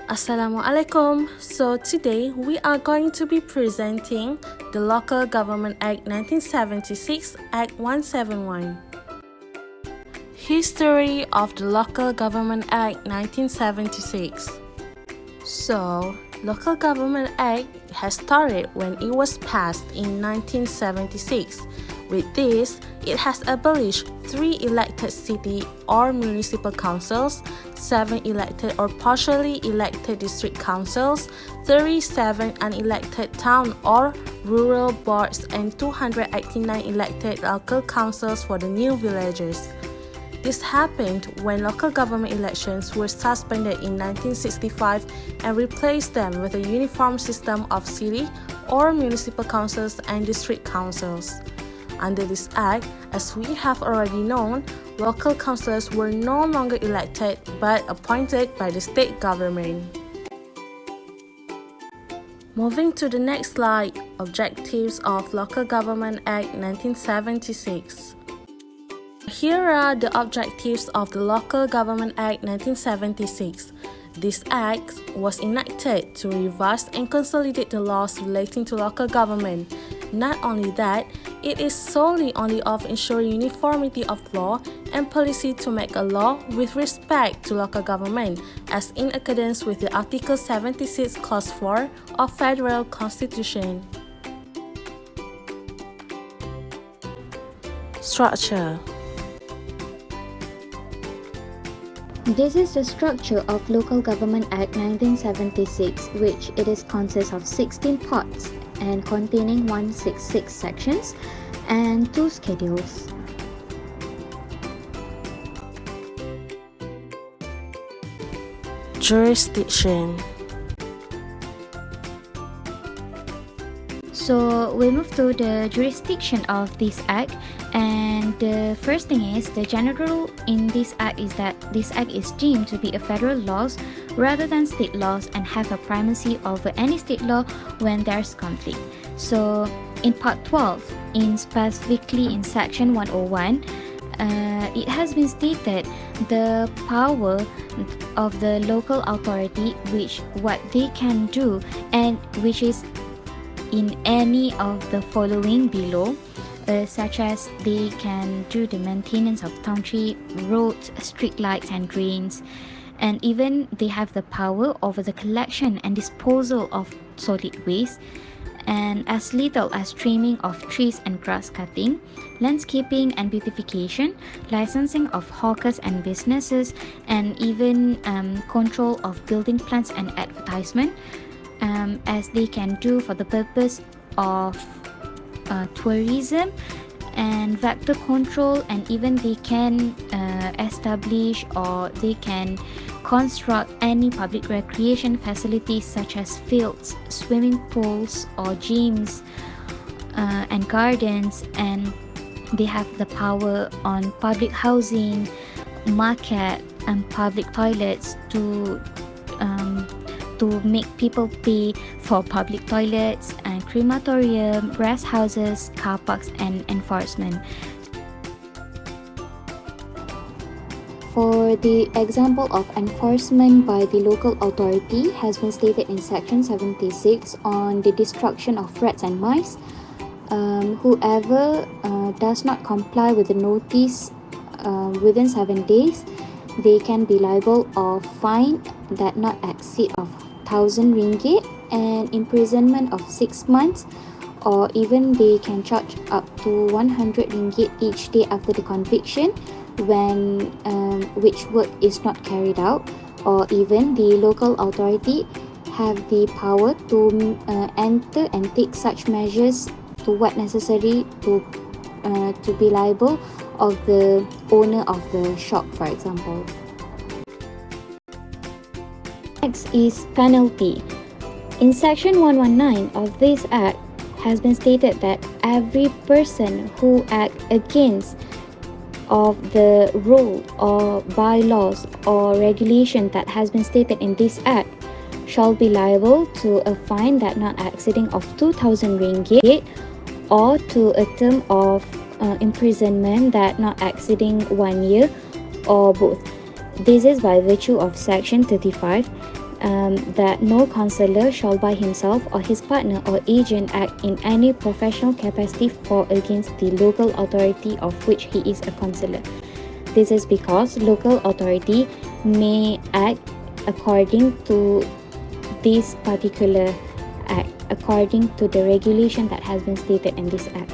Assalamualaikum. So today we are going to be presenting the Local Government Act 1976, Act 171. History of the Local Government Act 1976. So, Local Government Act has started when it was passed in 1976. With this, it has abolished 3 elected city or municipal councils, 7 elected or partially elected district councils, 37 unelected town or rural boards, and 289 elected local councils for the new villages. This happened when local government elections were suspended in 1965 and replaced them with a uniform system of city or municipal councils and district councils. Under this act, as we have already known, local councillors were no longer elected but appointed by the state government. Moving to the next slide, Objectives of Local Government Act 1976. Here are the objectives of the Local Government Act 1976. This act was enacted to revise and consolidate the laws relating to local government. Not only that, it is solely only of ensuring uniformity of law and policy to make a law with respect to local government, as in accordance with the Article 76, Clause 4 of Federal Constitution. Structure. This is the structure of Local Government Act 1976, which it is consists of 16 parts and containing 166 sections and 2 schedules. Jurisdiction. So we'll move to the jurisdiction of this act, and the first thing is the general rule in this act is that this act is deemed to be a federal laws rather than state laws and have a primacy over any state law when there's conflict. So in part 12, specifically in section 101, it has been stated the power of the local authority, which what they can do, and which is in any of the following below, such as they can do the maintenance of township, roads, street lights and drains, and even they have the power over the collection and disposal of solid waste, and as little as trimming of trees and grass cutting, landscaping and beautification, licensing of hawkers and businesses, and even control of building plans and advertisement, as they can do for the purpose of tourism and vector control, and even they can establish or they can construct any public recreation facilities such as fields, swimming pools or gyms and gardens, and they have the power on public housing, market and public toilets to make people pay for public toilets and crematorium, rest houses, car parks and enforcement. For the example of enforcement by the local authority has been stated in section 76 on the destruction of rats and mice. Whoever does not comply with the notice within 7 days, they can be liable of fine that not exceed of 1,000 ringgit and imprisonment of 6 months, or even they can charge up to 100 ringgit each day after the conviction when which work is not carried out, or even the local authority have the power to enter and take such measures to what necessary to be liable of the owner of the shop, for example. Next is penalty. In section 119 of this act has been stated that every person who acts against of the rule or bylaws or regulation that has been stated in this act shall be liable to a fine that not exceeding of 2,000 ringgit or to a term of imprisonment that not exceeding 1 year or both. This is by virtue of section 35 that no counsellor shall by himself or his partner or agent act in any professional capacity for against the local authority of which he is a counsellor. This is because local authority may act according to this particular act, according to the regulation that has been stated in this act.